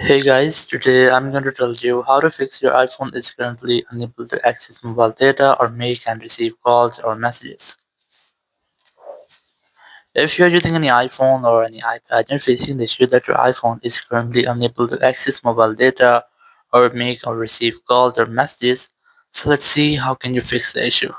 Hey guys, today I'm going to tell you how to fix your iPhone is currently unable to access mobile data or make and receive calls or messages. If you're using any iPhone or any iPad, you're facing the issue that your iPhone is currently unable to access mobile data or make or receive calls or messages. So let's see how can you fix the issue.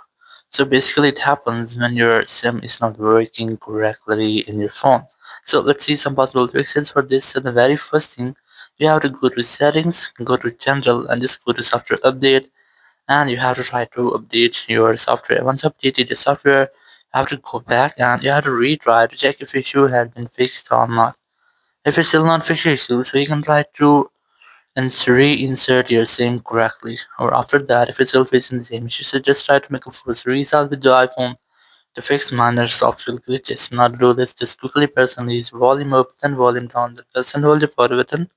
So basically it happens when your SIM is not working correctly in your phone. So let's see some possible fixes for this. So the very first thing, you have to go to settings, go to general and just go to software update, and you have to try to update your software. Once you updated your software, you have to go back and you have to retry to check if issue has been fixed or not. If it's still not fixed issue, so you can try to reinsert your SIM correctly. Or after that, if it's still facing the same issue, so just try to make a force restart with the iPhone to fix minor software glitches. Now to do this, just quickly press on the volume up then volume down, the press and hold the power button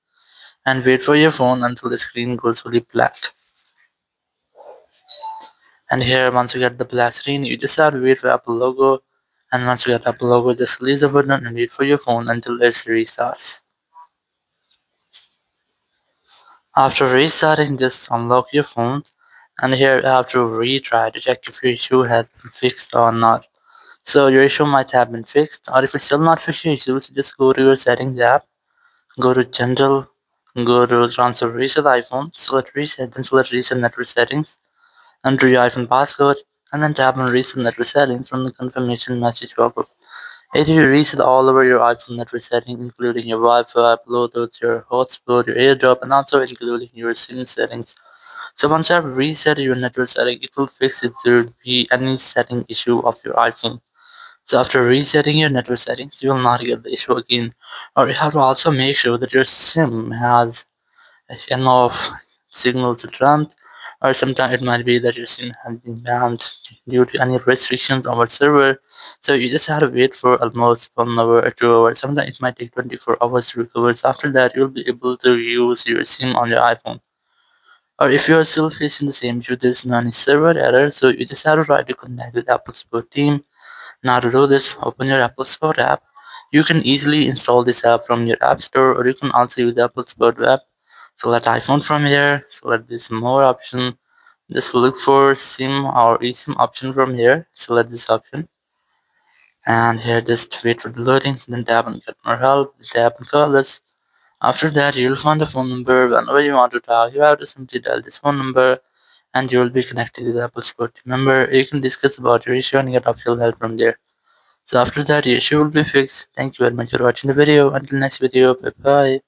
and wait for your phone until the screen goes fully black. And here, once you get the black screen, you just have to wait for Apple logo. And once you get Apple logo, just release the button and wait for your phone until it restarts. After restarting, just unlock your phone. And here you have to retry to check if your issue has been fixed or not. So your issue might have been fixed, or if it's still not fixed your issue, so just go to your settings app, go to general, go to transfer reset iPhone, select reset, then select reset network settings. Enter your iPhone passcode, and then tap on Reset Network Settings from the confirmation message pop-up. It will reset all over your iPhone network settings, including your Wi-Fi, Bluetooth, your hotspot, your AirDrop, and also including your SIM settings. So once you have reset your network setting, it will fix if there will be any setting issue of your iPhone. So after resetting your network settings, you will not get the issue again. Or you have to also make sure that your SIM has enough signal to run, or sometimes it might be that your SIM has been banned due to any restrictions on our server. So you just have to wait for almost 1 hour or 2 hours. Sometimes it might take 24 hours to recover. So after that, you'll be able to use your SIM on your iPhone. Or if you are still facing the same issue, there's no any server error, so you just have to try to connect with Apple support team. Now to do this, open your Apple Support app. You can easily install this app from your app store, or you can also use the Apple Support app. Select iPhone from here, select this more option. Just look for SIM or eSIM option from here. Select this option. And here just wait for the loading, then tap on get more help, tap on call us. After that you'll find the phone number. Whenever you want to talk, you have to simply dial this phone number and you will be connected with the Apple Support team member. You can discuss about your issue and get official help from there. So after that, your issue will be fixed. Thank you very much for watching the video. Until next video, bye bye.